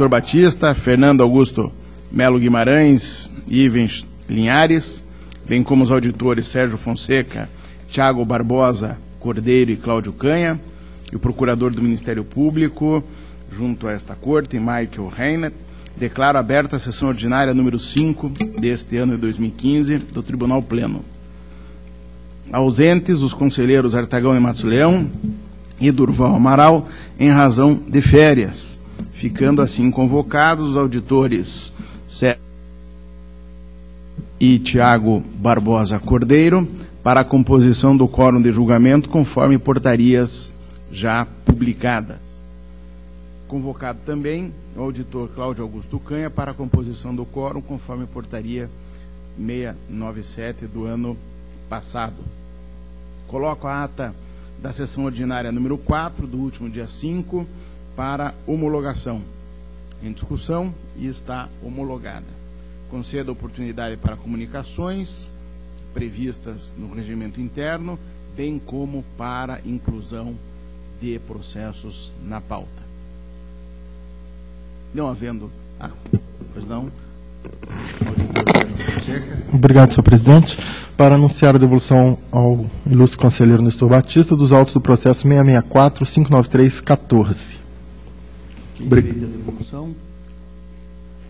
Nestor Batista, Fernando Augusto Melo Guimarães e Ivens Linhares, bem como os auditores Sérgio Fonseca, Tiago Barbosa Cordeiro e Cláudio Canha, e o procurador do Ministério Público, junto a esta corte, Michael Reiner, declaro aberta a sessão ordinária número 5 deste ano de 2015 do Tribunal Pleno. Ausentes os conselheiros Artagão de Matos Leão e Durval Amaral, em razão de férias, ficando assim convocados os auditores Sérgio e Tiago Barbosa Cordeiro para a composição do quórum de julgamento conforme portarias já publicadas. Convocado também o auditor Cláudio Augusto Canha para a composição do quórum conforme portaria 697 do ano passado. Coloco a ata da sessão ordinária número 4 do último dia 5 para homologação. Em discussão e está homologada. Concedo a oportunidade para comunicações previstas no regimento interno, bem como para inclusão de processos na pauta. Não havendo... pois não. Obrigado, senhor presidente. Para anunciar a devolução ao ilustre conselheiro Nestor Batista dos autos do processo 664-593-14. Feita a devolução.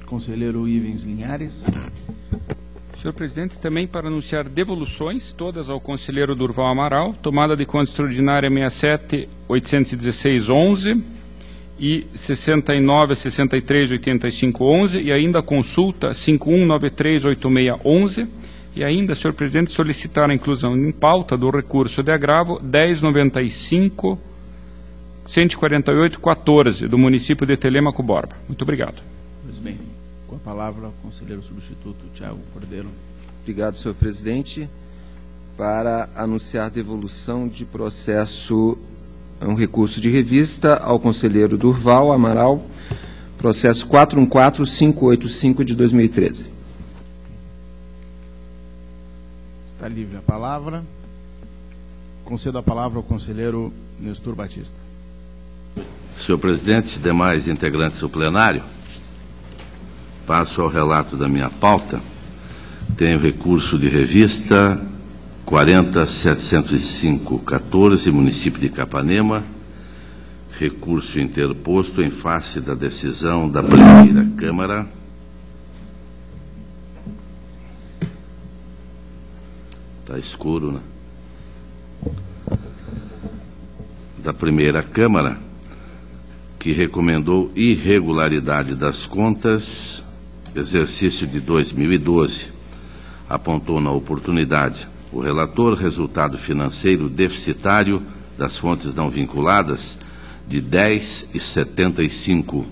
Conselheiro Ivens Linhares. Senhor presidente, também para anunciar devoluções, todas ao conselheiro Durval Amaral, tomada de conta extraordinária 67.816.11 e 69.63.85.11 e ainda a consulta 5193.86.11 e ainda, senhor presidente, solicitar a inclusão em pauta do recurso de agravo 1095.148.14 do município de Telêmaco Borba. Muito obrigado. Pois bem. Com a palavra, o conselheiro substituto Tiago Cordeiro. Obrigado, senhor presidente. Para anunciar devolução de processo, um recurso de revista ao conselheiro Durval Amaral, processo 414585 de 2013. Está livre a palavra. Concedo a palavra ao conselheiro Nestor Batista. Senhor presidente, demais integrantes do plenário, passo ao relato da minha pauta. Tenho recurso de revista 40.705.14, município de Capanema, recurso interposto em face da decisão da primeira Câmara está escuro, né? Da primeira Câmara, que recomendou irregularidade das contas, exercício de 2012, apontou na oportunidade o relator resultado financeiro deficitário das fontes não vinculadas de 10,75,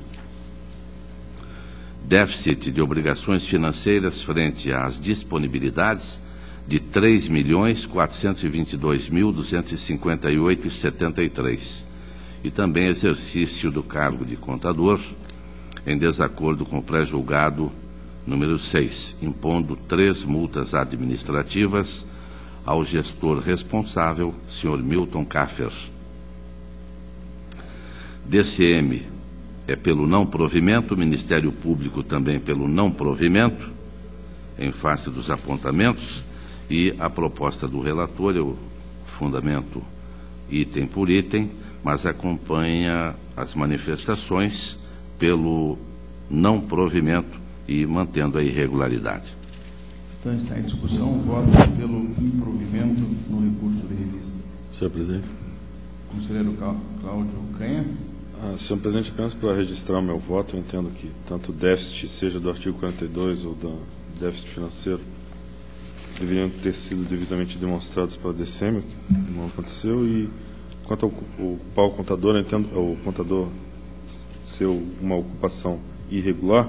déficit de obrigações financeiras frente às disponibilidades de 3.422.258,73 e também exercício do cargo de contador em desacordo com o pré-julgado número 6, impondo 3 multas administrativas ao gestor responsável, senhor Milton Kaffer. DCM é pelo não provimento, o Ministério Público também pelo não provimento, em face dos apontamentos, e a proposta do relator, eu fundamento item por item, mas acompanha as manifestações pelo não provimento e mantendo a irregularidade. Então está em discussão o voto pelo improvimento no recurso de revista. Senhor presidente. Conselheiro Cláudio Canha. Senhor presidente, apenas para registrar o meu voto, eu entendo que tanto o déficit, seja do artigo 42 ou do déficit financeiro, deveriam ter sido devidamente demonstrados pela DCM, que não aconteceu, e quanto ao culpar o contador, eu entendo o contador ser uma ocupação irregular,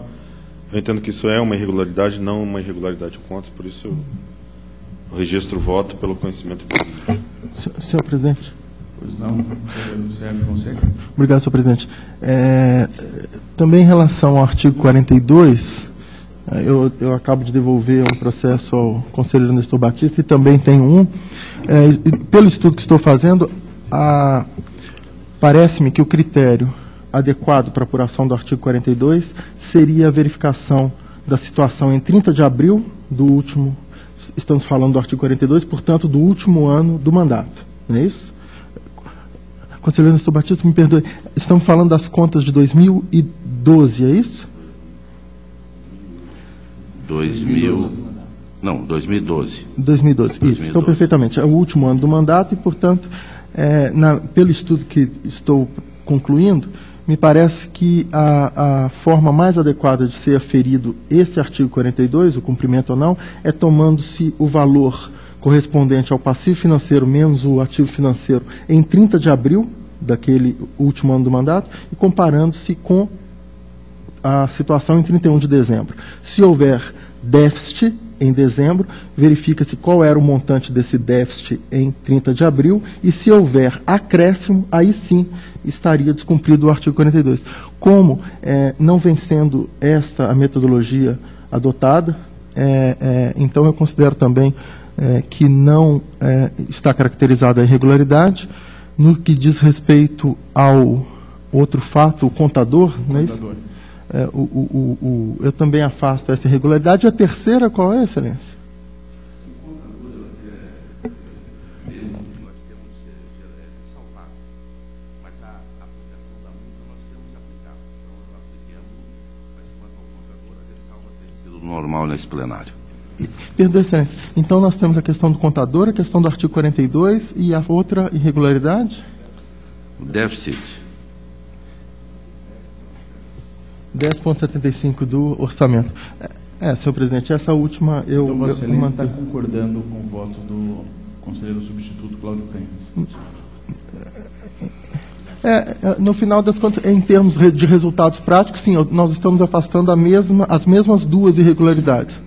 eu entendo que isso é uma irregularidade, não uma irregularidade de contas, por isso eu registro o voto pelo conhecimento público. Senhor presidente. Pois não, conselheiro Sérgio Fonseca. Obrigado, senhor presidente. Também em relação ao artigo 42, eu acabo de devolver um processo ao conselheiro Nestor Batista e também tenho um. Pelo estudo que estou fazendo, parece-me que o critério adequado para apuração do artigo 42 seria a verificação da situação em 30 de abril do último, estamos falando do artigo 42, portanto, do último ano do mandato, não é isso? Conselheiro Nestor Batista, me perdoe, estamos falando das contas de 2012, é isso? 2012. 2012, isso, então perfeitamente. É o último ano do mandato e, portanto, pelo estudo que estou concluindo, me parece que a forma mais adequada de ser aferido esse artigo 42, o cumprimento ou não, é tomando-se o valor correspondente ao passivo financeiro menos o ativo financeiro em 30 de abril daquele último ano do mandato e comparando-se com a situação em 31 de dezembro. Se houver déficit em dezembro, verifica-se qual era o montante desse déficit em 30 de abril e, se houver acréscimo, aí sim estaria descumprido o artigo 42. Como não vem sendo esta a metodologia adotada, então eu considero também que não está caracterizada a irregularidade. No que diz respeito ao outro fato, o contador, não é isso? Eu também afasto essa irregularidade. A terceira, qual é, Excelência? Mas a aplicação da multa nós temos aplicado. Então, eu apliquei a multa, mas quanto ao contador, a ressalva tem sido normal nesse plenário. Perdoe, Excelência. Então, nós temos a questão do contador, a questão do artigo 42 e a outra irregularidade? O déficit. 10,75 do orçamento. Senhor presidente, essa última eu... Então, Vossa Excelência está concordando com o voto do conselheiro substituto Cláudio Canhas. No final das contas, em termos de resultados práticos, sim, nós estamos afastando as mesmas duas irregularidades.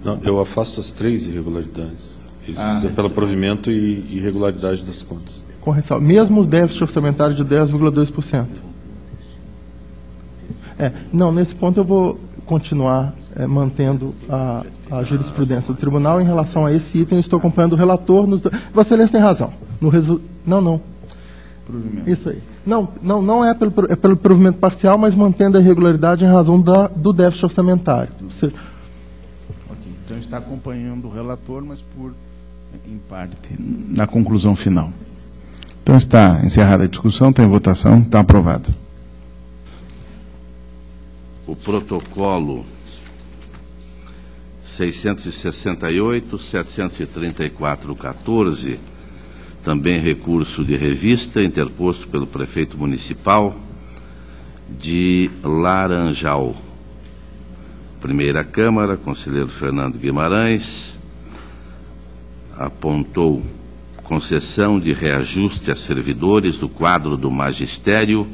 Não, eu afasto as 3 irregularidades. Isso é pelo provimento e irregularidade das contas. Com ressalva. Mesmo o déficit orçamentário de 10,2%. Não, nesse ponto eu vou continuar mantendo a jurisprudência do tribunal em relação a esse item. Eu estou acompanhando o relator. Vossa Excelência tem razão. Não. Provimento. Isso aí. Não é pelo provimento parcial, mas mantendo a irregularidade em razão do déficit orçamentário. Ok. Então está acompanhando o relator, mas em parte, na conclusão final. Então está encerrada a discussão, tem votação, está aprovado. O protocolo 668, 734-14, também recurso de revista, interposto pelo prefeito municipal de Laranjal. Primeira Câmara, conselheiro Fernando Guimarães, apontou concessão de reajuste a servidores do quadro do magistério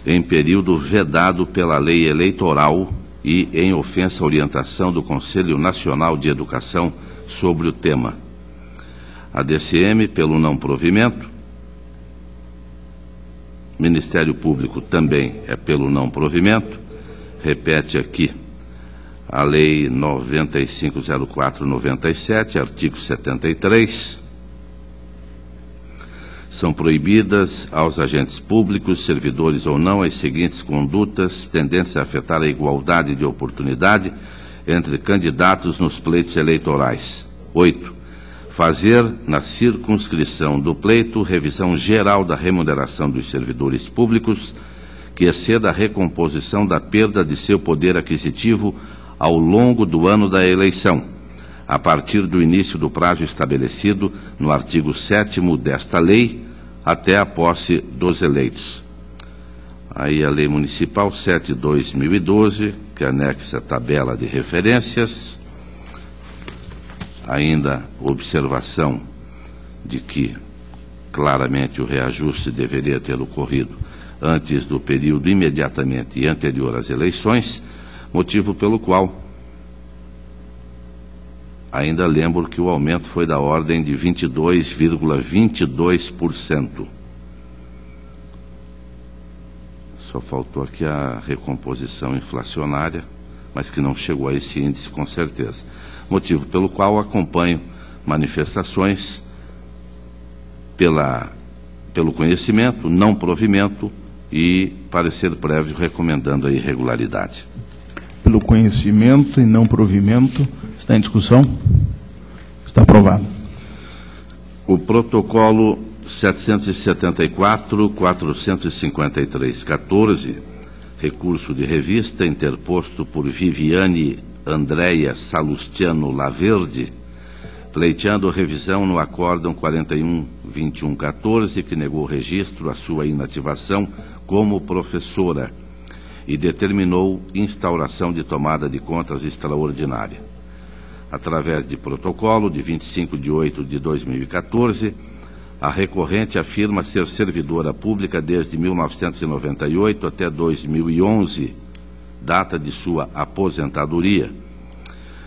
em período vedado pela lei eleitoral e em ofensa à orientação do Conselho Nacional de Educação sobre o tema. A DCM, pelo não provimento. Ministério Público também é pelo não provimento. Repete aqui a Lei 9504/97, artigo 73. São proibidas aos agentes públicos, servidores ou não, as seguintes condutas tendentes a afetar a igualdade de oportunidade entre candidatos nos pleitos eleitorais. 8. Fazer, na circunscrição do pleito, revisão geral da remuneração dos servidores públicos que exceda a recomposição da perda de seu poder aquisitivo ao longo do ano da eleição, a partir do início do prazo estabelecido no artigo 7º desta lei, até a posse dos eleitos. Aí a Lei Municipal 7/2012, que anexa a tabela de referências. Ainda observação de que, claramente, o reajuste deveria ter ocorrido antes do período imediatamente e anterior às eleições, motivo pelo qual ainda lembro que o aumento foi da ordem de 22,22%. Só faltou aqui a recomposição inflacionária, mas que não chegou a esse índice com certeza. Motivo pelo qual acompanho manifestações pela pelo conhecimento, não provimento e parecer prévio recomendando a irregularidade. Pelo conhecimento e não provimento, está em discussão? Está aprovado. O protocolo 774-453-14, recurso de revista interposto por Viviane Andréia Salustiano Laverde, pleiteando revisão no Acórdão 41-2114, que negou registro à sua inativação como professora e determinou instauração de tomada de contas extraordinária. Através de protocolo de 25 de 8 de 2014, a recorrente afirma ser servidora pública desde 1998 até 2011, data de sua aposentadoria,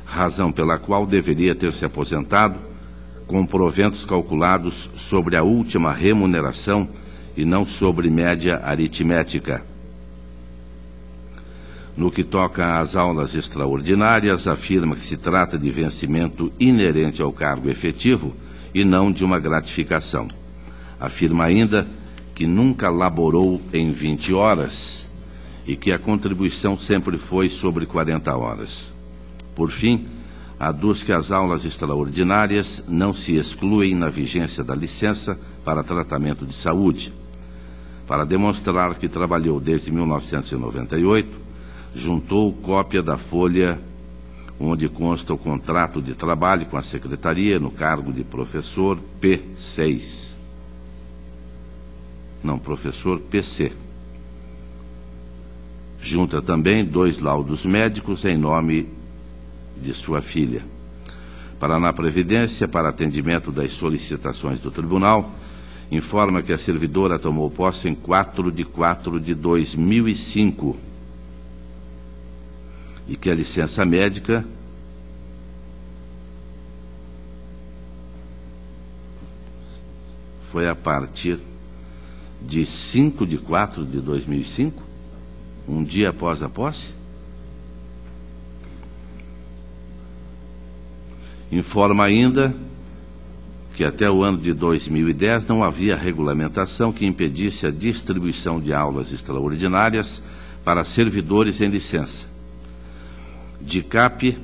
razão pela qual deveria ter se aposentado com proventos calculados sobre a última remuneração e não sobre média aritmética. No que toca às aulas extraordinárias, afirma que se trata de vencimento inerente ao cargo efetivo e não de uma gratificação. Afirma ainda que nunca laborou em 20 horas e que a contribuição sempre foi sobre 40 horas. Por fim, aduz que as aulas extraordinárias não se excluem na vigência da licença para tratamento de saúde. Para demonstrar que trabalhou desde 1998, juntou cópia da folha onde consta o contrato de trabalho com a Secretaria no cargo de professor P6. Não, professor PC. Junta também 2 laudos médicos em nome de sua filha. Paraná Previdência, para atendimento das solicitações do Tribunal, informa que a servidora tomou posse em 4 de 4 de 2005 e que a licença médica foi a partir de 5 de 4 de 2005, um dia após a posse. Informa ainda que até o ano de 2010 não havia regulamentação que impedisse a distribuição de aulas extraordinárias para servidores em licença. DICAP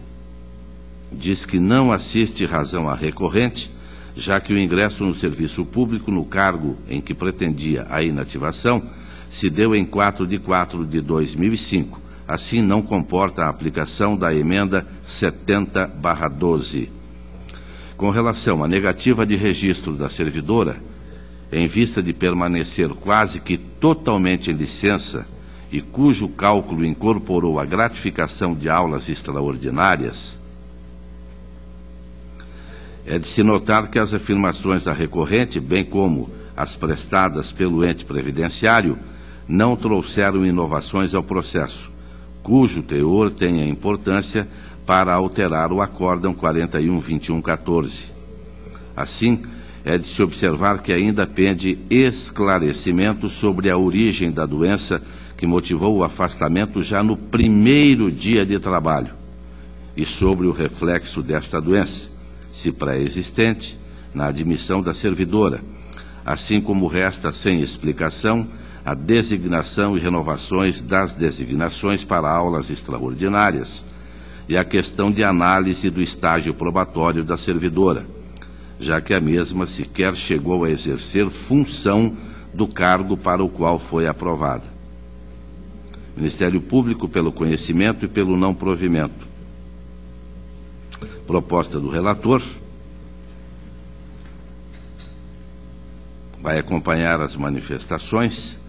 diz que não assiste razão à recorrente, já que o ingresso no serviço público no cargo em que pretendia a inativação se deu em 4 de 4 de 2005. Assim, não comporta a aplicação da emenda 70/12. Com relação à negativa de registro da servidora, em vista de permanecer quase que totalmente em licença e cujo cálculo incorporou a gratificação de aulas extraordinárias, é de se notar que as afirmações da recorrente, bem como as prestadas pelo ente previdenciário, não trouxeram inovações ao processo, cujo teor tenha importância para alterar o Acórdão 41-2114. Assim, é de se observar que ainda pende esclarecimento sobre a origem da doença que motivou o afastamento já no primeiro dia de trabalho e sobre o reflexo desta doença, se pré-existente, na admissão da servidora, assim como resta sem explicação a designação e renovações das designações para aulas extraordinárias e a questão de análise do estágio probatório da servidora, já que a mesma sequer chegou a exercer função do cargo para o qual foi aprovada. Ministério Público, pelo conhecimento e pelo não provimento. Proposta do relator. Vai acompanhar as manifestações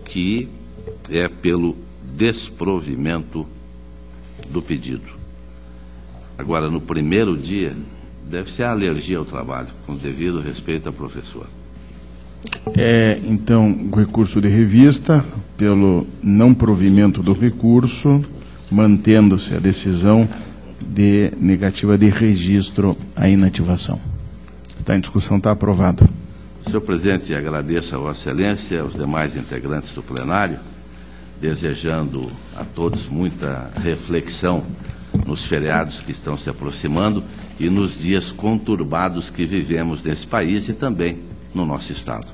que é pelo desprovimento do pedido. Agora, no primeiro dia, deve ser a alergia ao trabalho, com devido respeito à professora. Então, o recurso de revista, pelo não provimento do recurso, mantendo-se a decisão de negativa de registro à inativação. Está em discussão, está aprovado. Senhor presidente, agradeço a Vossa Excelência e aos demais integrantes do plenário, desejando a todos muita reflexão nos feriados que estão se aproximando e nos dias conturbados que vivemos nesse país e também no nosso Estado.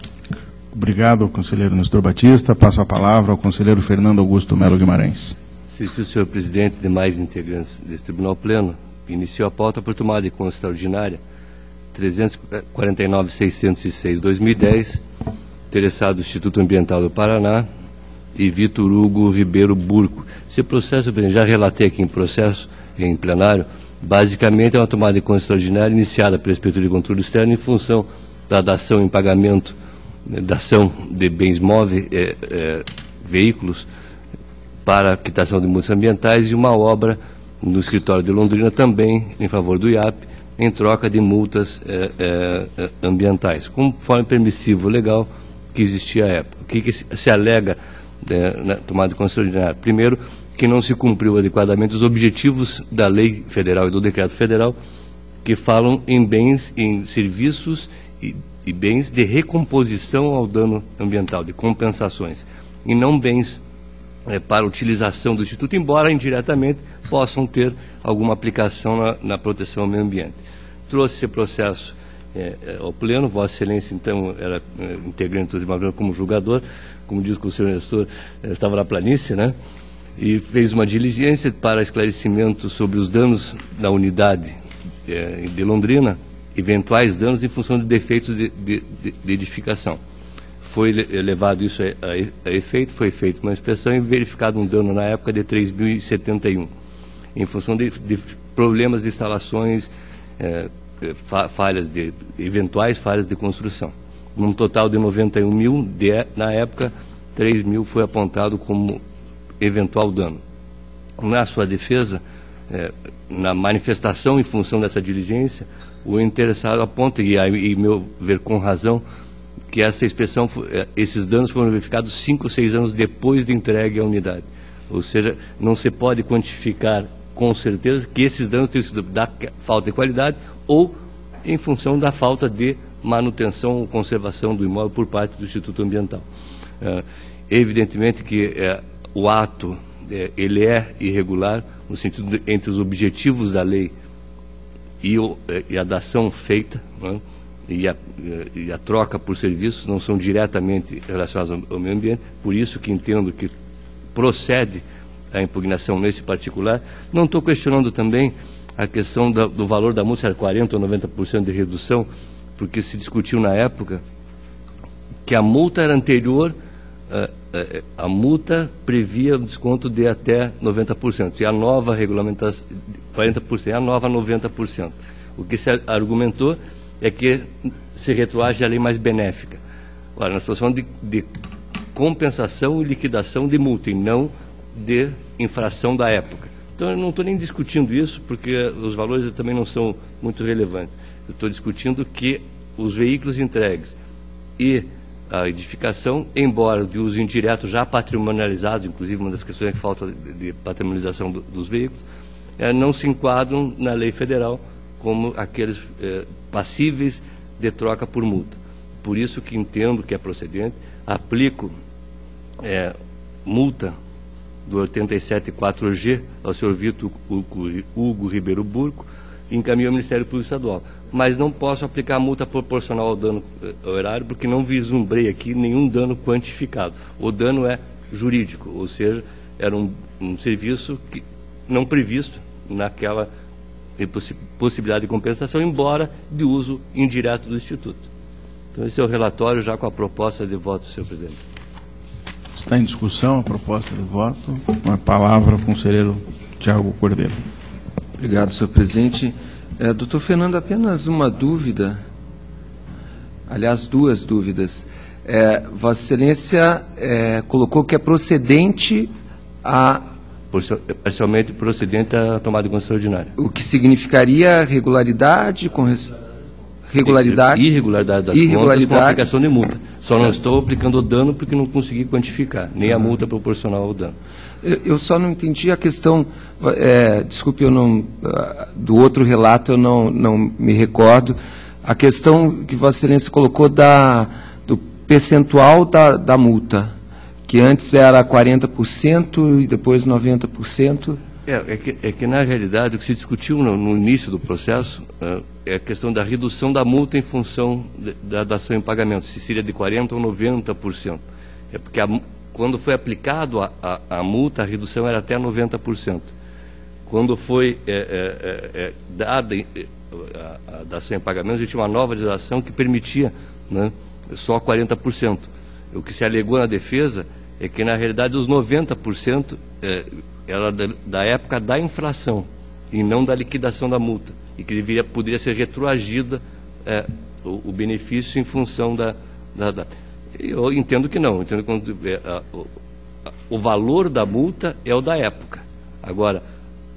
Obrigado, conselheiro Nestor Batista. Passo a palavra ao conselheiro Fernando Augusto Melo Guimarães. Assistindo o senhor presidente e demais integrantes desse Tribunal Pleno, iniciou a pauta por tomada de conta extraordinária 349.606/2010, interessado do Instituto Ambiental do Paraná e Vitor Hugo Ribeiro Burco. Esse processo, já relatei aqui em processo, em plenário, basicamente é uma tomada de conta extraordinária iniciada pela Inspeitoria de Controle Externo em função da dação em pagamento, dação de bens móveis, veículos, para quitação de multas ambientais e uma obra no escritório de Londrina também em favor do IAP, em troca de multas ambientais, conforme permissivo legal que existia à época. O que se alega na tomada de conta extraordinária? Primeiro, que não se cumpriu adequadamente os objetivos da lei federal e do decreto federal, que falam em bens, em serviços e bens de recomposição ao dano ambiental, de compensações, e não bens para utilização do Instituto, embora indiretamente possam ter alguma aplicação na proteção ao meio ambiente. Trouxe esse processo ao Pleno, Vossa Excelência, então, era integrante do Tribunal como julgador, como diz o senhor Nestor, estava na planície, né? E fez uma diligência para esclarecimento sobre os danos da unidade de Londrina, eventuais danos em função de defeitos de edificação. Foi levado isso a efeito, foi feita uma inspeção e verificado um dano na época de 3.071, em função de problemas de instalações, eventuais falhas de construção. Num total de 91 mil, na época, 3 mil foi apontado como eventual dano. Na sua defesa, na manifestação em função dessa diligência, o interessado aponta, e meu ver com razão, que essa inspeção, esses danos foram verificados 5 ou 6 anos depois de entregue à unidade. Ou seja, não se pode quantificar com certeza que esses danos tenham sido da falta de qualidade ou em função da falta de manutenção ou conservação do imóvel por parte do Instituto Ambiental. Evidentemente que o ato ele é irregular no sentido de, entre os objetivos da lei e a dação feita, né, e a troca por serviços não são diretamente relacionados ao meio ambiente, por isso que entendo que procede a impugnação nesse particular. Não estou questionando também a questão do valor da multa, se era 40% ou 90% de redução, porque se discutiu na época que a multa era anterior, a multa previa um desconto de até 90%, e a nova regulamentação, 40%, e a nova 90%. O que se argumentou é que se retroage à lei mais benéfica. Ora, na situação de compensação e liquidação de multa, e não de infração da época. Então, eu não estou nem discutindo isso, porque os valores também não são muito relevantes. Eu estou discutindo que os veículos entregues e a edificação, embora de uso indireto já patrimonializados, inclusive uma das questões é que falta de patrimonialização dos veículos, não se enquadram na lei federal como aqueles passíveis de troca por multa. Por isso que entendo que é procedente, aplico multa do 87.4G ao senhor Vitor Hugo Ribeiro Burco e encaminho ao Ministério Público Estadual. Mas não posso aplicar multa proporcional ao dano ao erário, porque não vislumbrei aqui nenhum dano quantificado. O dano é jurídico, ou seja, era um serviço que, não previsto naquela possibilidade de compensação, embora de uso indireto do Instituto. Então, esse é o relatório já com a proposta de voto, senhor presidente. Está em discussão a proposta de voto. Com a palavra o conselheiro Tiago Cordeiro. Obrigado, senhor presidente. Doutor Fernando, apenas uma dúvida, aliás, duas dúvidas. Vossa Excelência colocou que é procedente a... Parcialmente procedente à tomada de conta extraordinária. O que significaria regularidade, regularidade... Irregularidade das contas com aplicação de multa. Só não estou aplicando o dano porque não consegui quantificar, nem a multa proporcional ao dano. Eu só não entendi a questão, desculpe, eu não, do outro relato eu não me recordo, a questão que Vossa Excelência colocou do percentual da multa, que antes era 40% e depois 90%. É que na realidade o que se discutiu no início do processo é a questão da redução da multa em função da dação em pagamento, se seria de 40% ou 90%. É porque quando foi aplicado a multa, a redução era até 90%. Quando foi dada a dação em pagamento, a gente tinha uma nova legislação que permitia, né, só 40%. O que se alegou na defesa é que, na realidade, os 90% era da época da infração e não da liquidação da multa, e que poderia ser retroagida o benefício em função da. Eu entendo que não. Entendo que o valor da multa é o da época. Agora,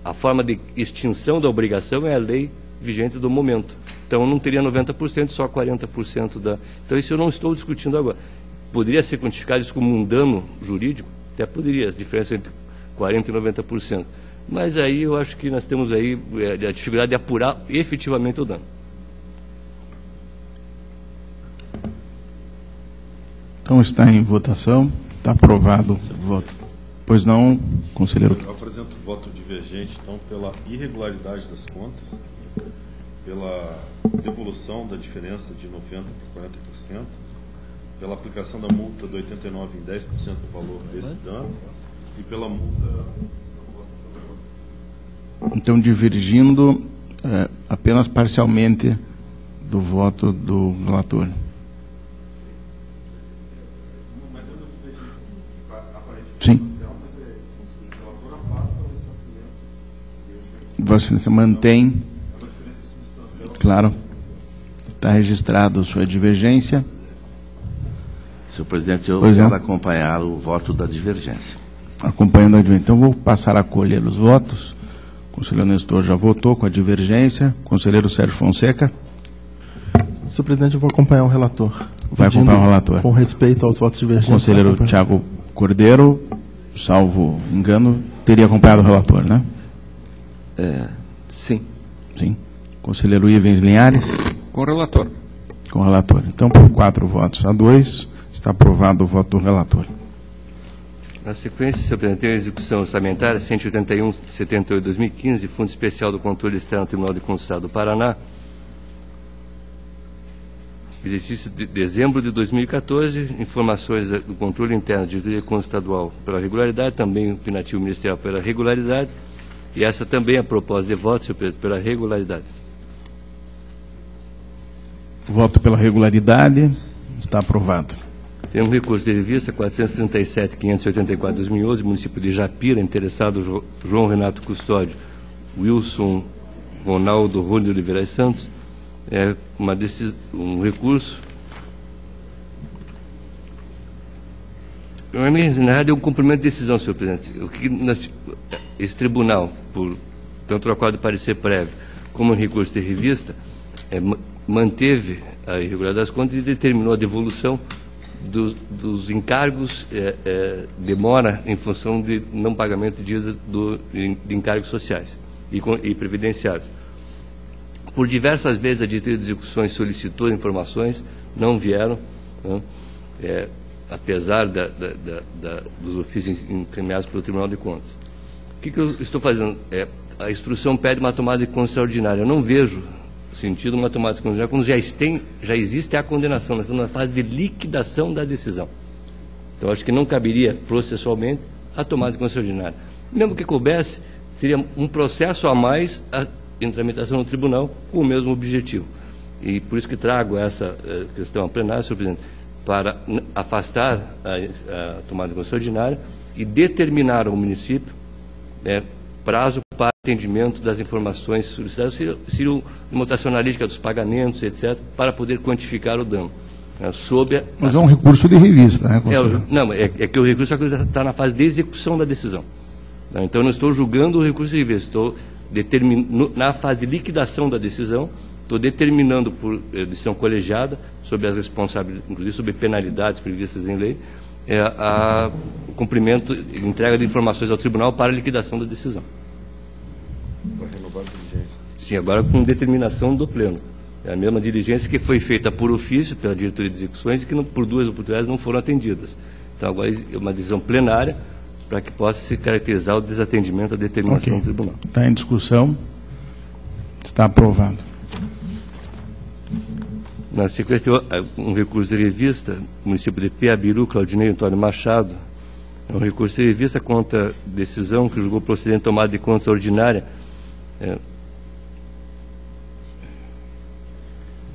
a forma de extinção da obrigação é a lei vigente do momento. Então, não teria 90%, só 40% da... Então, isso eu não estou discutindo agora. Poderia ser quantificado isso como um dano jurídico? Até poderia, a diferença entre 40% e 90%. Mas aí eu acho que nós temos aí a dificuldade de apurar efetivamente o dano. Então está em votação, está aprovado o voto. Pois não, conselheiro? Eu apresento voto divergente, então, pela irregularidade das contas, pela devolução da diferença de 90% para 40%, pela aplicação da multa do 89% em 10% do valor desse dano e pela multa... Então, divergindo apenas parcialmente do voto do relator. Sim. Vossa Excelência mantém. Claro. Está registrado a sua divergência. Senhor presidente, eu quero acompanhar o voto da divergência. Acompanhando a divergência. Então, vou passar a colher os votos. O conselheiro Nestor já votou com a divergência. Conselheiro Sérgio Fonseca. Senhor presidente, eu vou acompanhar o relator. Vai acompanhar o relator. Com respeito aos votos divergentes. O conselheiro Tiago Cordeiro, salvo engano, teria acompanhado o relator, né? Sim. Sim. Conselheiro Ivens Linhares. Com o relator. Com o relator. Então, por 4 votos a 2, está aprovado o voto do relator. Na sequência, senhor presidente, tem a execução orçamentária 181/78/2015, Fundo Especial do Controle Externo do Tribunal de Contas do Estado do Paraná, exercício de dezembro de 2014, informações do controle interno de diretoria contas estadual pela regularidade, também o opinativo ministerial pela regularidade, e essa também é a proposta de voto, senhor presidente, pela regularidade. Voto pela regularidade, está aprovado. Tem um recurso de revista 437.584/2011, município de Japira, interessado João Renato Custódio, Wilson Ronaldo Rony de Oliveira Santos, um recurso. Na realidade, é um cumprimento de decisão, senhor presidente. Esse tribunal, por tanto o acordo de parecer prévio como um recurso de revista, manteve a irregularidade das contas e determinou a devolução dos encargos, demora em função de não pagamento de dias de encargos sociais e previdenciários. Por diversas vezes a diretoria de execuções solicitou informações, não vieram, né, apesar dos ofícios encaminhados pelo Tribunal de Contas. O que eu estou fazendo? A instrução pede uma tomada de conta extraordinária. Eu não vejo sentido uma tomada de conta extraordinária quando já existe a condenação. Nós estamos na fase de liquidação da decisão. Então, acho que não caberia processualmente a tomada de conta extraordinária. Mesmo que coubesse, seria um processo a mais em tramitação no tribunal com o mesmo objetivo. E por isso que trago essa questão a plenário, senhor presidente, para afastar a tomada de conta extraordinária e determinar ao município prazo para atendimento das informações solicitadas, seria uma mutação analítica dos pagamentos, etc., para poder quantificar o dano. Mas é um recurso de revista, né, conselheiro? Não, é que o recurso está na fase de execução da decisão. Então, eu não estou julgando o recurso de revista, estou na fase de liquidação da decisão, estou determinando por decisão colegiada, sob as responsabilidades, inclusive sobre penalidades previstas em lei, o cumprimento e entrega de informações ao tribunal para a liquidação da decisão. Para renovar a diligência. Sim, agora com determinação do pleno. É a mesma diligência que foi feita por ofício pela diretoria de execuções e que por 2 oportunidades não foram atendidas. Então agora é uma decisão plenária para que possa se caracterizar o desatendimento à determinação do tribunal. Está em discussão. Está aprovado. Na sequência, um recurso de revista, município de Piabiru, Claudinei Antônio Machado. É um recurso de revista contra decisão que julgou procedente tomada de conta ordinária.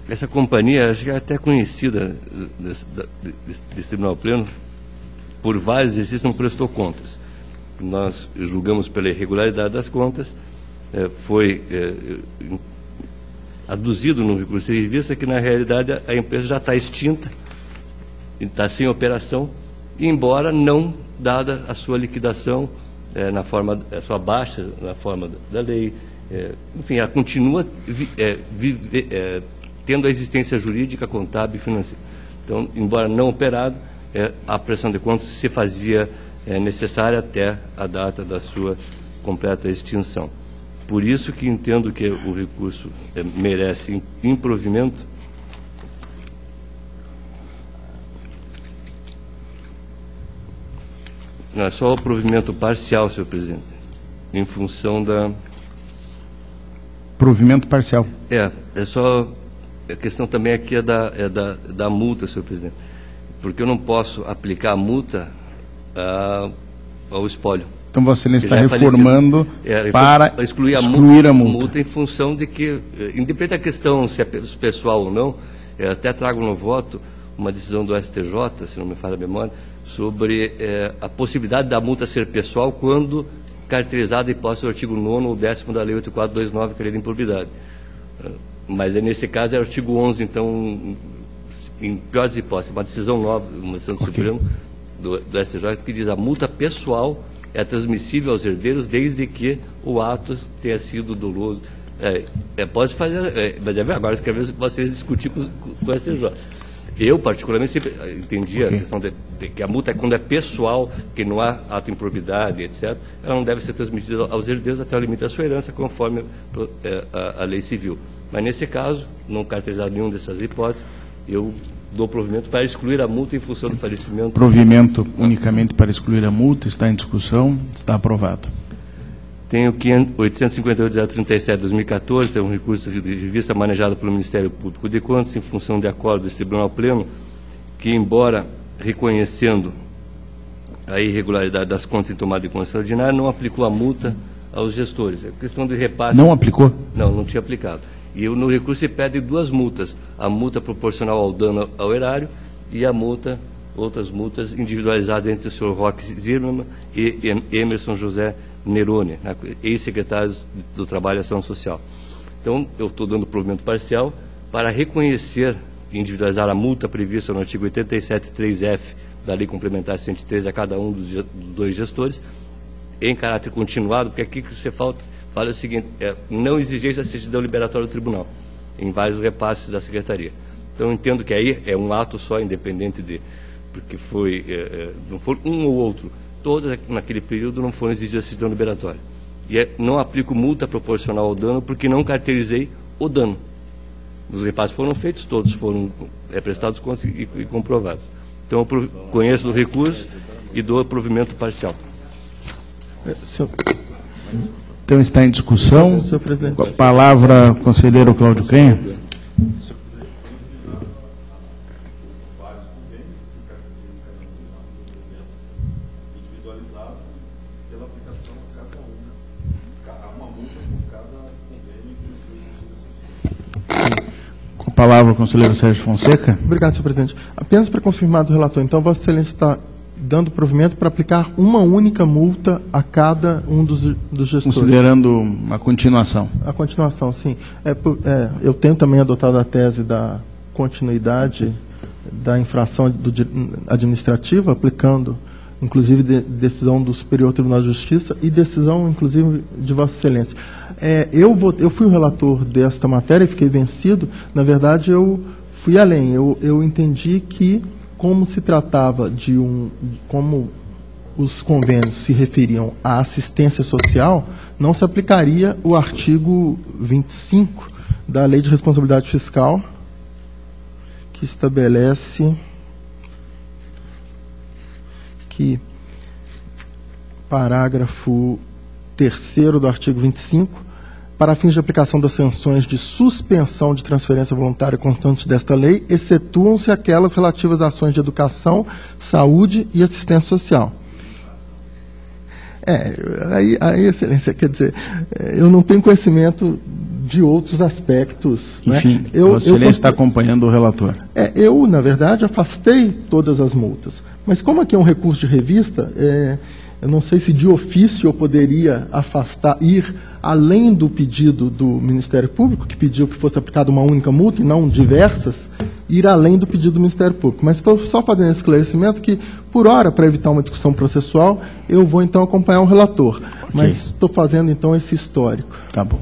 Essa companhia, acho que é até conhecida desse Tribunal Pleno, por vários exercícios não prestou contas. Nós julgamos pela irregularidade das contas, foi aduzido no recurso de revista que, na realidade, a empresa já está extinta, está sem operação, embora não dada a sua liquidação, na forma, a sua baixa na forma da lei. Enfim, ela continua tendo a existência jurídica, contábil e financeira. Então, embora não operado, a prestação de contas se fazia necessária até a data da sua completa extinção. Por isso que entendo que o recurso merece improvimento. Não é só o provimento parcial, senhor presidente, em função da... Provimento parcial. É só... A questão também aqui é da multa, senhor presidente, porque eu não posso aplicar a multa ao espólio. Então, Vossa Excelência está reformando para excluir a multa. Em função de que, independente da questão se é pessoal ou não, eu até trago no voto uma decisão do STJ, se não me falha a memória, sobre a possibilidade da multa ser pessoal quando caracterizada em hipótese do artigo 9º ou 10º da Lei 8429, que é a lei de improbidade. Mas nesse caso é o artigo 11, então, em piores hipóteses, uma decisão nova, uma decisão do Supremo, do STJ, que diz a multa pessoal é transmissível aos herdeiros desde que o ato tenha sido doloso. Pode fazer, mas agora quero ver vocês discutir com o STJ. Eu, particularmente, sempre entendi a questão de que a multa é quando é pessoal, que não há ato de improbidade, etc. Ela não deve ser transmitida aos herdeiros até o limite da sua herança, conforme a lei civil. Mas, nesse caso, não caracterizado nenhuma dessas hipóteses, eu dou provimento para excluir a multa em função do falecimento. Provimento unicamente para excluir a multa, está em discussão, está aprovado. Tenho 858.037 de 2014, tem um recurso de revista manejado pelo Ministério Público de Contas, em função de acordo desse Tribunal Pleno, que, embora reconhecendo a irregularidade das contas em tomada de conta extraordinária, não aplicou a multa aos gestores. É questão de repasse. Não aplicou? Não tinha aplicado. E no recurso se pede duas multas, a multa proporcional ao dano ao erário e a multa, outras multas individualizadas entre o senhor Roque Zimmermann e Emerson José Nerone, ex-secretários do Trabalho e Ação Social. Então, eu estou dando provimento parcial para reconhecer e individualizar a multa prevista no artigo 87.3f da Lei Complementar 113 a cada um dos dois gestores, em caráter continuado, porque aqui que você fala o seguinte, não exigência da certidão liberatória do tribunal, em vários repasses da Secretaria. Então, eu entendo que aí é um ato só, independente de, porque não foi um ou outro, todas naquele período não foram exigidas a certidão liberatória. E não aplico multa proporcional ao dano, porque não caracterizei o dano. Os repasses foram feitos, todos foram prestados contas e comprovados. Então, eu conheço do recurso e dou provimento parcial. Então, está em discussão. Senhor presidente. Com a palavra, conselheiro Cláudio Canha. Com a palavra, o conselheiro Sérgio Fonseca. Obrigado, senhor presidente. Apenas para confirmar do relator, então, Vossa Excelência está dando provimento para aplicar uma única multa a cada um dos gestores. Considerando uma continuação. A continuação, sim. Eu tenho também adotado a tese da continuidade da infração administrativa, aplicando, inclusive, decisão do Superior Tribunal de Justiça e decisão, inclusive, de Vossa Excelência. Eu fui o relator desta matéria e fiquei vencido. Na verdade, eu fui além. Eu entendi que, como se tratava como os convênios se referiam à assistência social, não se aplicaria o artigo 25 da Lei de Responsabilidade Fiscal, que estabelece que parágrafo 3º do artigo 25, para fins de aplicação das sanções de suspensão de transferência voluntária constante desta lei, excetuam-se aquelas relativas a ações de educação, saúde e assistência social. Aí, Excelência, quer dizer, eu não tenho conhecimento de outros aspectos. Enfim, né? Vossa Excelência está acompanhando o relator. Eu, na verdade, afastei todas as multas. Mas como aqui é um recurso de revista, eu não sei se de ofício eu poderia afastar, ir além do pedido do Ministério Público, que pediu que fosse aplicada uma única multa e não diversas, ir além do pedido do Ministério Público. Mas estou só fazendo esse esclarecimento que, por hora, para evitar uma discussão processual, eu vou então acompanhar o relator. Okay. Mas estou fazendo então esse histórico. Tá bom.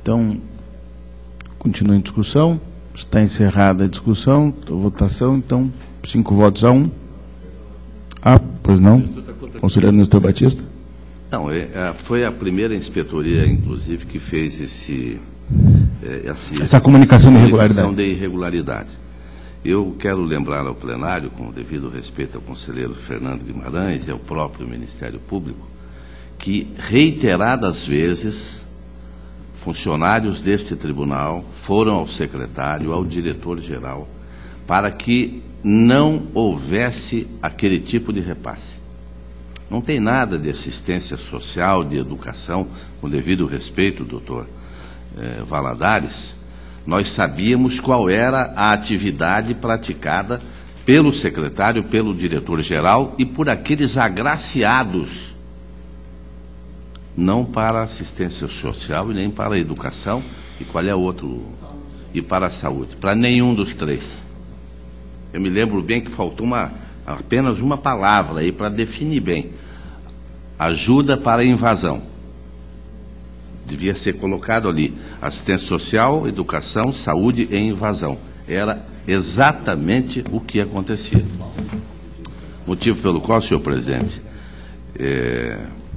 Então, continua em discussão. Está encerrada a discussão, a votação. Então, 5 votos a 1. Pois não? Conselheiro Nestor Batista? Não, foi a primeira inspetoria, inclusive, que fez essa comunicação de irregularidade. Eu quero lembrar ao plenário, com o devido respeito ao conselheiro Fernando Guimarães e ao próprio Ministério Público, que reiteradas vezes funcionários deste tribunal foram ao secretário, ao diretor-geral, para que não houvesse aquele tipo de repasse. Não tem nada de assistência social, de educação, com devido respeito, doutor Valadares. Nós sabíamos qual era a atividade praticada pelo secretário, pelo diretor-geral e por aqueles agraciados, não para a assistência social e nem para a educação, e qual é o outro? E para a saúde, para nenhum dos três. Eu me lembro bem que faltou apenas uma palavra aí para definir bem. Ajuda para a invasão. Devia ser colocado ali, assistência social, educação, saúde e invasão. Era exatamente o que acontecia. Motivo pelo qual, senhor presidente,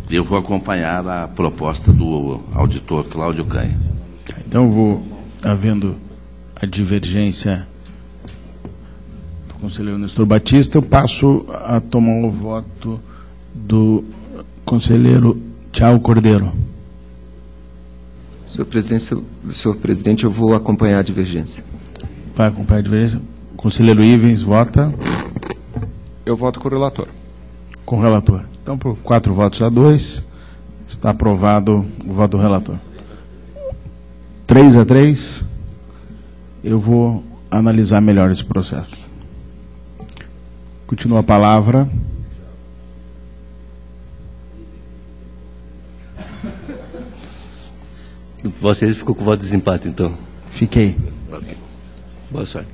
eu vou acompanhar a proposta do auditor Cláudio Canha. Então, havendo a divergência do conselheiro Nestor Batista, eu passo a tomar o voto do conselheiro Thiago Cordeiro. Senhor presidente, eu vou acompanhar a divergência. Vai acompanhar a divergência. Conselheiro Ivens, vota. Eu voto com o relator. Com o relator. Então, por 4 votos a 2, está aprovado o voto do relator. 3 a 3, eu vou analisar melhor esse processo. Continua a palavra. Você ficou com o voto de desempate, então? Fiquei. Okay. Boa sorte.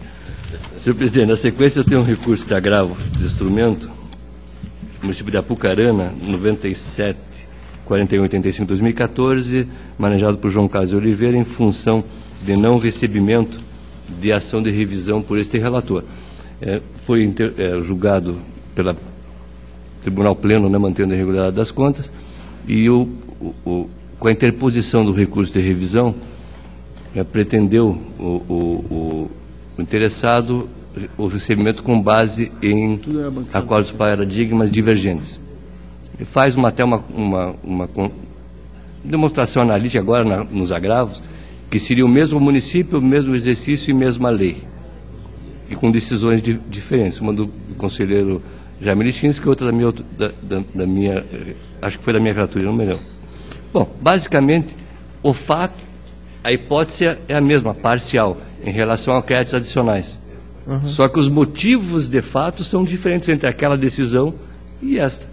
Senhor presidente, na sequência eu tenho um recurso de agravo de instrumento, município de Apucarana, 97-4185-2014, manejado por João Carlos Oliveira, em função de não recebimento de ação de revisão por este relator. Foi julgado pelo Tribunal Pleno, né, mantendo a regularidade das contas, e com a interposição do recurso de revisão, pretendeu o interessado o recebimento com base em acordos paradigmas divergentes. Ele faz até uma demonstração analítica agora nos agravos, que seria o mesmo município, o mesmo exercício e mesma lei, e com decisões diferentes, uma do conselheiro Jaime Lichins, que outra da minha, acho que foi da minha relatoria, não me lembro. Bom, basicamente, a hipótese é a mesma, parcial, em relação a créditos adicionais. Uhum. Só que os motivos, de fato, são diferentes entre aquela decisão e esta,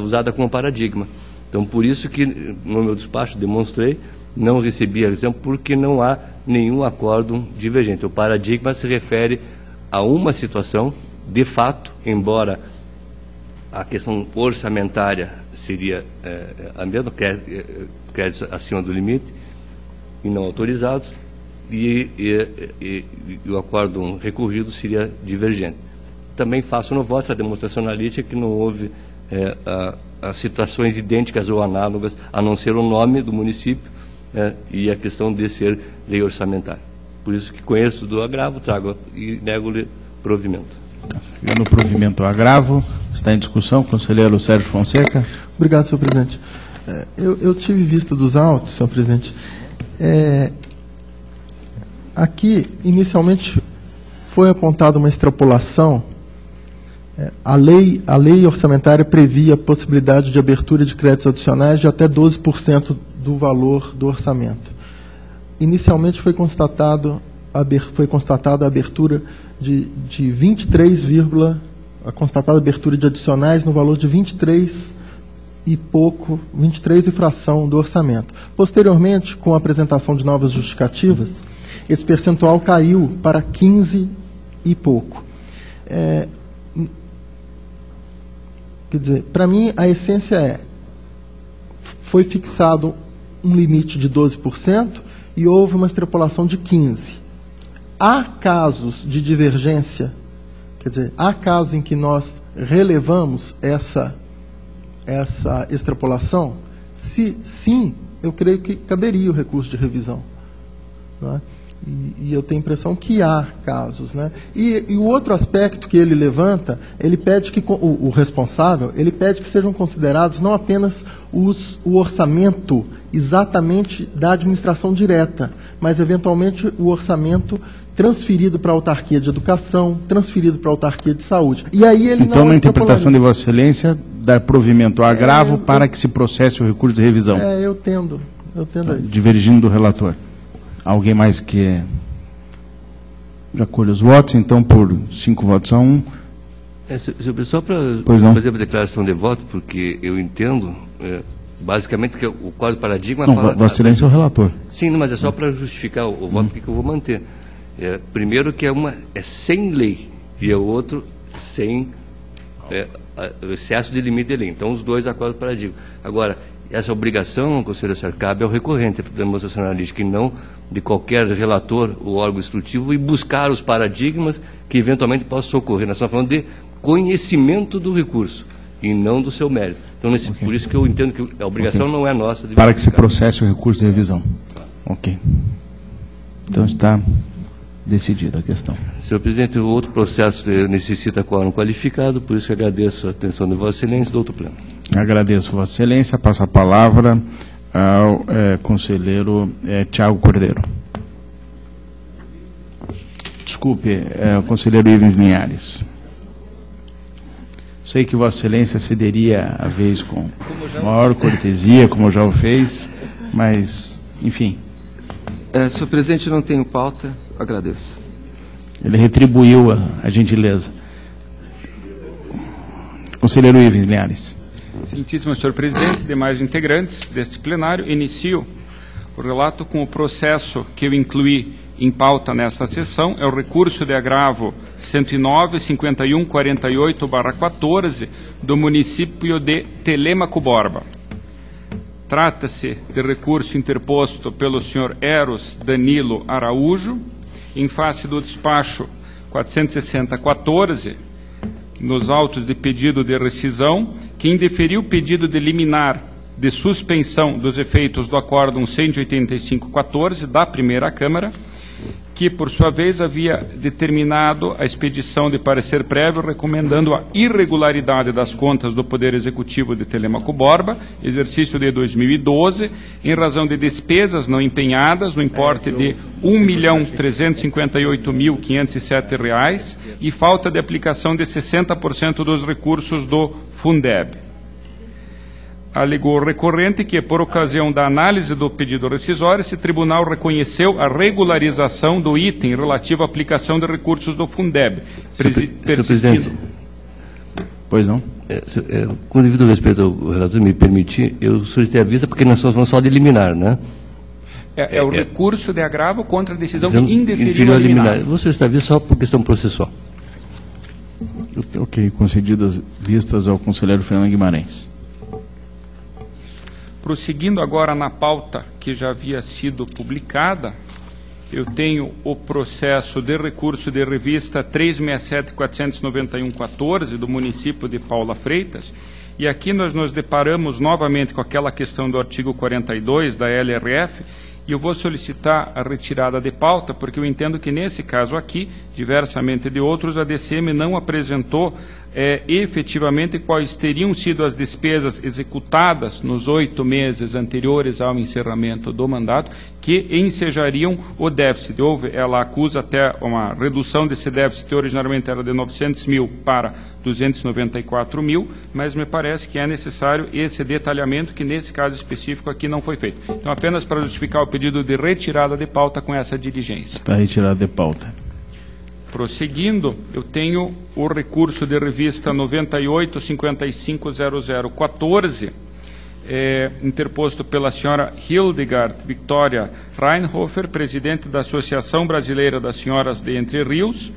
usada como paradigma. Então, por isso que, no meu despacho, demonstrei, não recebi a revisão, porque não há nenhum acórdão divergente. O paradigma se refere a uma situação, de fato, embora a questão orçamentária seria a mesma, créditos acima do limite e não autorizados, e o acórdão recorrido seria divergente. Também faço no voto essa demonstração analítica que não houve as situações idênticas ou análogas, a não ser o nome do município e a questão de ser lei orçamentária. Por isso que conheço do agravo, trago e nego-lhe provimento. No provimento ao agravo, Está em discussão, conselheiro Sérgio Fonseca. Obrigado, senhor presidente. Eu tive vista dos autos, senhor presidente. Aqui, inicialmente, foi apontada uma extrapolação. A lei orçamentária previa a possibilidade de abertura de créditos adicionais de até 12% do valor do orçamento. Inicialmente foi constatada a abertura de 23, a constatada abertura de adicionais no valor de 23 e fração do orçamento. Posteriormente, com a apresentação de novas justificativas, esse percentual caiu para 15 e pouco. Quer dizer, para mim, a essência foi fixado um limite de 12% e houve uma extrapolação de 15%. Há casos de divergência, quer dizer, há casos em que nós relevamos essa extrapolação? Se sim, eu creio que caberia o recurso de revisão. Não é? E eu tenho a impressão que há casos, né? E o outro aspecto que ele levanta, ele pede que o responsável, ele pede que sejam considerados não apenas o orçamento exatamente da administração direta, mas eventualmente o orçamento transferido para a autarquia de educação, transferido para a autarquia de saúde. E aí ele então, na interpretação de Vossa Excelência, dar provimento ao agravo para que se processe o recurso de revisão. Eu tendo a isso. Divergindo do relator. Alguém mais que já colhe os votos, então, por 5 votos a 1. Só para fazer uma declaração de voto, porque eu entendo, basicamente, que o quadro de paradigma... Não, Vossa Excelência é o relator. Sim, mas é só para justificar o voto que eu vou manter. Primeiro que é sem lei, e o outro sem excesso de limite de lei. Então, os dois acordam de paradigma. Agora, essa obrigação, conselheiro Sérgio, cabe ao recorrente da demonstração analítica e não de qualquer relator ou órgão instrutivo e buscar os paradigmas que eventualmente possam ocorrer. Nós estamos falando de conhecimento do recurso e não do seu mérito. Então, por isso que eu entendo que a obrigação não é nossa. De para que se processe o recurso de revisão. Ok. Então está decidida a questão. Senhor presidente, o outro processo necessita quórum qualificado, por isso que agradeço a atenção de Vossa Excelência e do outro pleno. Agradeço, Vossa Excelência. Passo a palavra ao conselheiro Tiago Cordeiro. Desculpe, o conselheiro Ivens Linhares. Sei que Vossa Excelência cederia a vez com maior cortesia, como já o fez, mas, enfim. Senhor presidente, não tenho pauta, agradeço. Ele retribuiu a gentileza. Conselheiro Ivens Linhares. Excelentíssimo senhor presidente, demais integrantes deste plenário, inicio o relato com o processo que eu incluí em pauta nesta sessão, é o recurso de agravo 109.5148/14 do município de Telêmaco Borba. Trata-se de recurso interposto pelo senhor Eros Danilo Araújo, em face do despacho 460/14, nos autos de pedido de rescisão, que indeferiu o pedido de liminar de suspensão dos efeitos do Acórdão 185/14 da Primeira Câmara, que, por sua vez, havia determinado a expedição de parecer prévio recomendando a irregularidade das contas do Poder Executivo de Telêmaco Borba, exercício de 2012, em razão de despesas não empenhadas no importe de R$ 1.358.507 e falta de aplicação de 60% dos recursos do Fundeb. Alegou o recorrente que, por ocasião da análise do pedido rescisório, esse tribunal reconheceu a regularização do item relativo à aplicação de recursos do Fundeb, presidente. Pois não? Com devido respeito ao relator, me permitir, eu solicitei a vista porque nós estamos falando só de liminar, né? É o recurso de agravo contra a decisão que indeferiu a liminar. Vou solicitar a vista só por questão processual. Ok, concedidas vistas ao conselheiro Fernando Guimarães. Prosseguindo agora na pauta que já havia sido publicada, eu tenho o processo de recurso de revista 367.491/14 do município de Paula Freitas, e aqui nós nos deparamos novamente com aquela questão do artigo 42 da LRF, e eu vou solicitar a retirada de pauta, porque eu entendo que nesse caso aqui, diversamente de outros, a DCM não apresentou efetivamente quais teriam sido as despesas executadas nos 8 meses anteriores ao encerramento do mandato que ensejariam o déficit. Ela acusa até uma redução desse déficit, originalmente era de 900 mil para 294 mil, mas me parece que é necessário esse detalhamento que nesse caso específico aqui não foi feito. Então, apenas para justificar o pedido de retirada de pauta com essa diligência. Está retirada de pauta. Prosseguindo, eu tenho o recurso de revista 98550014, interposto pela senhora Hildegard Victoria Reinhofer, presidente da Associação Brasileira das Senhoras de Entre Rios,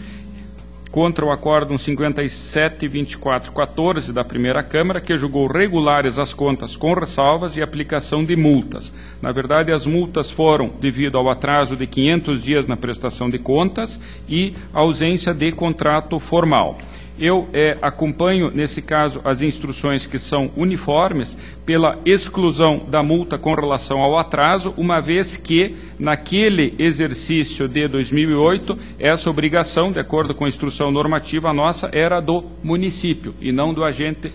contra o acórdão 572414 da primeira Câmara, que julgou regulares as contas com ressalvas e aplicação de multas. Na verdade, as multas foram devido ao atraso de 500 dias na prestação de contas e ausência de contrato formal. Eu acompanho, nesse caso, as instruções que são uniformes pela exclusão da multa com relação ao atraso, uma vez que, naquele exercício de 2008, essa obrigação, de acordo com a instrução normativa nossa, era do município e não do agente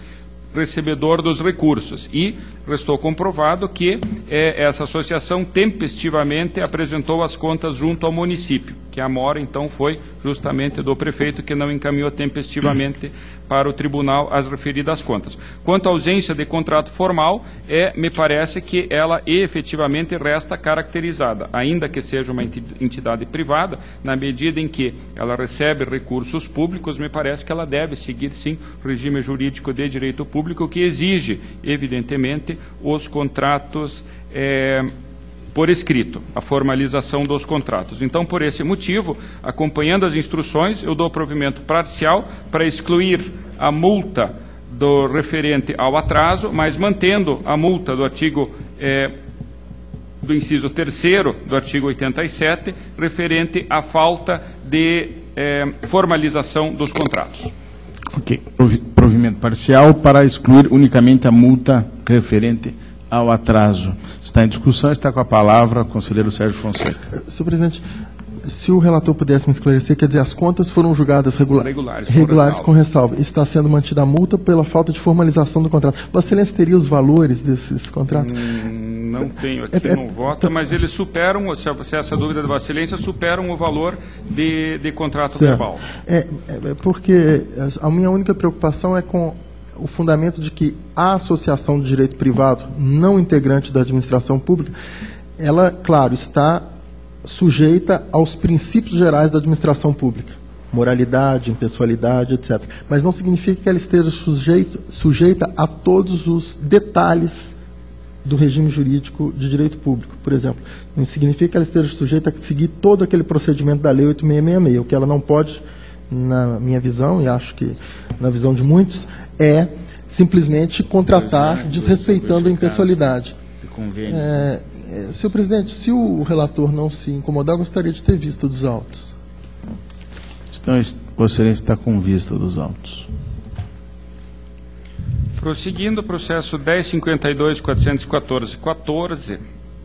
recebedor dos recursos. E restou comprovado que essa associação tempestivamente apresentou as contas junto ao município, que a mora, então, foi justamente do prefeito que não encaminhou tempestivamente para o tribunal as referidas contas. Quanto à ausência de contrato formal, me parece que ela efetivamente resta caracterizada, ainda que seja uma entidade privada, na medida em que ela recebe recursos públicos, me parece que ela deve seguir, sim, o regime jurídico de direito público, que exige, evidentemente, os contratos por escrito, a formalização dos contratos. Então, por esse motivo, acompanhando as instruções, eu dou provimento parcial para excluir a multa do referente ao atraso, mas mantendo a multa do artigo do inciso 3º do artigo 87, referente à falta de formalização dos contratos. Ok. Provimento parcial para excluir unicamente a multa referente ao atraso. Está em discussão, está com a palavra o conselheiro Sérgio Fonseca. Senhor presidente, se o relator pudesse me esclarecer, quer dizer, as contas foram julgadas regulares com ressalva. Está sendo mantida a multa pela falta de formalização do contrato. Vossa Excelência teria os valores desses contratos? Não tenho aqui, não voto, mas eles superam, se essa dúvida de Vossa Excelência, superam o valor de contrato verbal. Porque a minha única preocupação é com o fundamento de que a associação de direito privado, não integrante da administração pública, ela, claro, está sujeita aos princípios gerais da administração pública, moralidade, impessoalidade, etc. Mas não significa que ela esteja sujeita a todos os detalhes do regime jurídico de direito público, por exemplo. Não significa que ela esteja sujeita a seguir todo aquele procedimento da Lei 8666. O que ela não pode, na minha visão, e acho que na visão de muitos, é simplesmente contratar desrespeitando a impessoalidade. Senhor presidente, se o relator não se incomodar, eu gostaria de ter vista dos autos. Então, Vossa Excelência está com vista dos autos. Prosseguindo, o processo 1052.414.14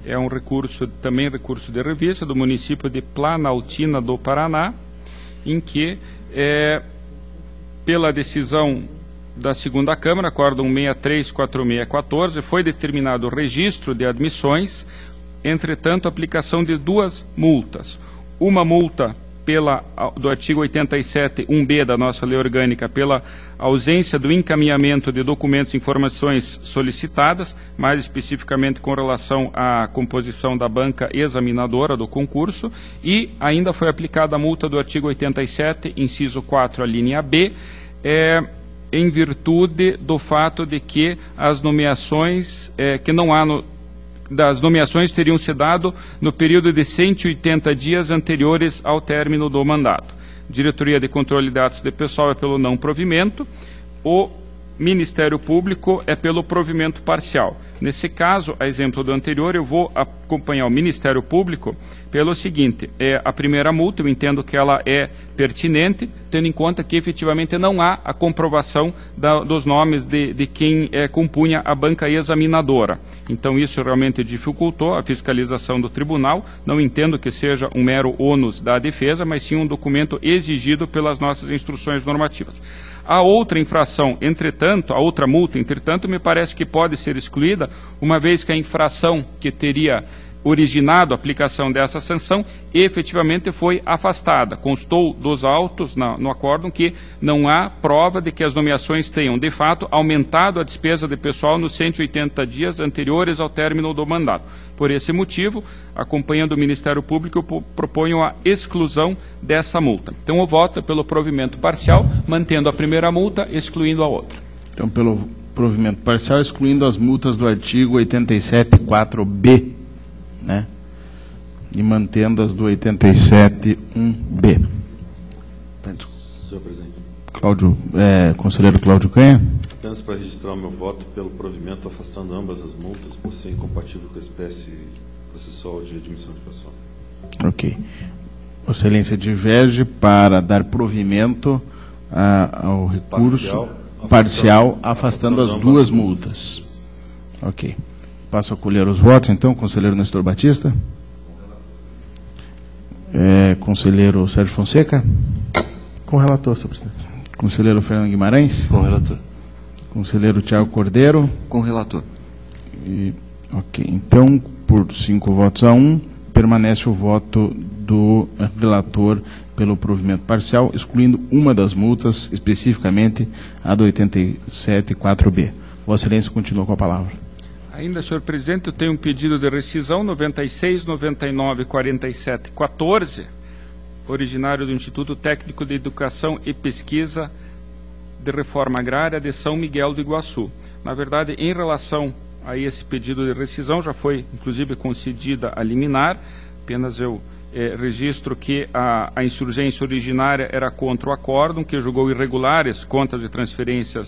é um recurso, também recurso de revista, do município de Planaltina do Paraná, em que, pela decisão da segunda Câmara, acórdão 634614, foi determinado o registro de admissões, entretanto, aplicação de 2 multas. Uma multa do artigo 87, 1b da nossa lei orgânica, pela ausência do encaminhamento de documentos e informações solicitadas, mais especificamente com relação à composição da banca examinadora do concurso, e ainda foi aplicada a multa do artigo 87, inciso 4, a linha B, em virtude do fato de que as nomeações, das nomeações teriam se dado no período de 180 dias anteriores ao término do mandato. Diretoria de Controle de Atos de Pessoal é pelo não provimento. O Ministério Público é pelo provimento parcial. Nesse caso, a exemplo do anterior, eu vou acompanhar o Ministério Público pelo seguinte: a primeira multa, eu entendo que ela é pertinente, tendo em conta que efetivamente não há a comprovação dos nomes de quem compunha a banca examinadora. Então isso realmente dificultou a fiscalização do tribunal. Não entendo que seja um mero ônus da defesa, mas sim um documento exigido pelas nossas instruções normativas. A outra infração, entretanto, a outra multa, entretanto, me parece que pode ser excluída, uma vez que a infração que teria originado a aplicação dessa sanção efetivamente foi afastada. Constou dos autos no acórdão que não há prova de que as nomeações tenham, de fato, aumentado a despesa de pessoal nos 180 dias anteriores ao término do mandato. Por esse motivo, acompanhando o Ministério Público, eu proponho a exclusão dessa multa. Então, o voto é pelo provimento parcial, mantendo a primeira multa, excluindo a outra. Então, pelo provimento parcial, excluindo as multas do artigo 87.4b, né? E mantendo as do 87.1b. Senhor presidente. Conselheiro Cláudio Canha. Apenas para registrar o meu voto pelo provimento, afastando ambas as multas por ser incompatível com a espécie processual de admissão de pessoa. Ok. Vossa Excelência diverge para dar provimento ao recurso parcial, afastando as duas multas. Ok. Passo a colher os votos, então, conselheiro Nestor Batista. Conselheiro Sérgio Fonseca. Com o relator, senhor presidente. Conselheiro Fernando Guimarães. Com o relator. Conselheiro Tiago Cordeiro. Com o relator. Ok. Então, por 5 votos a 1, permanece o voto do relator pelo provimento parcial, excluindo uma das multas, especificamente a do 87.4b. Vossa Excelência continua com a palavra. Ainda, senhor presidente, eu tenho um pedido de rescisão 96, 99, 47, 14, originário do Instituto Técnico de Educação e Pesquisa de Reforma Agrária de São Miguel do Iguaçu. Na verdade, em relação a esse pedido de rescisão, já foi, inclusive, concedida a liminar. Apenas eu registro que a insurgência originária era contra o acórdão, que julgou irregulares contas de transferência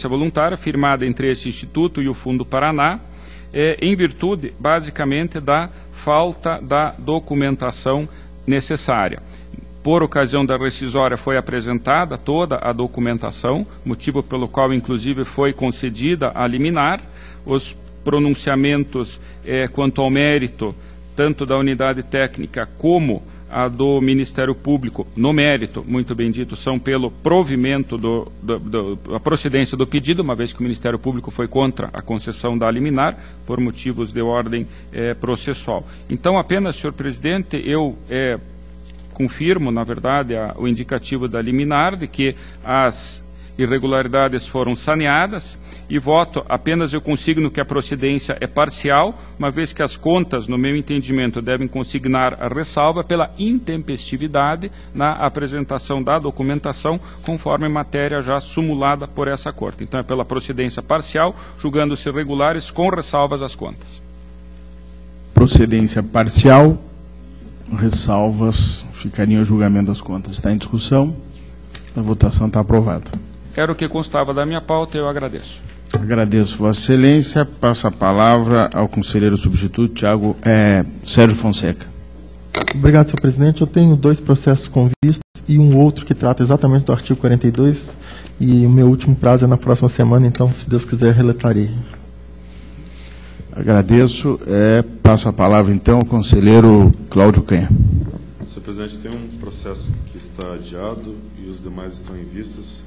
voluntária, firmada entre esse Instituto e o Fundo Paraná, em virtude, basicamente, da falta da documentação necessária. Por ocasião da rescisória foi apresentada toda a documentação, motivo pelo qual, inclusive, foi concedida a liminar. Os pronunciamentos quanto ao mérito, tanto da unidade técnica como a do Ministério Público, no mérito, muito bem dito, são pelo provimento a procedência do pedido, uma vez que o Ministério Público foi contra a concessão da liminar, por motivos de ordem processual. Então, apenas, senhor presidente, eu confirmo, na verdade, o indicativo da liminar de que as irregularidades foram saneadas, e voto apenas eu consigno que a procedência é parcial, uma vez que as contas, no meu entendimento, devem consignar a ressalva pela intempestividade na apresentação da documentação, conforme matéria já sumulada por essa Corte. Então é pela procedência parcial, julgando-se regulares com ressalvas às contas. Procedência parcial, ressalvas, ficariam a julgamento das contas. Está em discussão, a votação está aprovada. Era o que constava da minha pauta, eu agradeço. Agradeço, Vossa Excelência. Passo a palavra ao conselheiro substituto, Sérgio Fonseca. Obrigado, senhor presidente. Eu tenho 2 processos com vistas e um outro que trata exatamente do artigo 42, e o meu último prazo é na próxima semana, então, se Deus quiser, relatarei. Agradeço. Passo a palavra, então, ao conselheiro Cláudio Canha. Senhor presidente, tem um processo que está adiado e os demais estão em vistas.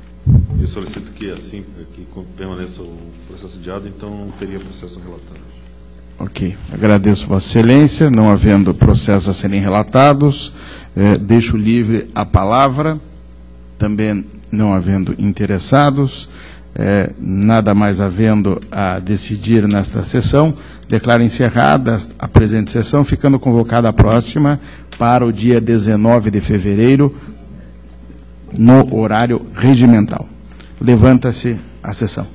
Eu solicito que assim que permaneça o processo adiado, então não teria processo relatado. Ok. Agradeço, Vossa Excelência. Não havendo processos a serem relatados, deixo livre a palavra. Também não havendo interessados, nada mais havendo a decidir nesta sessão, declaro encerrada a presente sessão, ficando convocada a próxima para o dia 19 de fevereiro, no horário regimental. Levanta-se a sessão.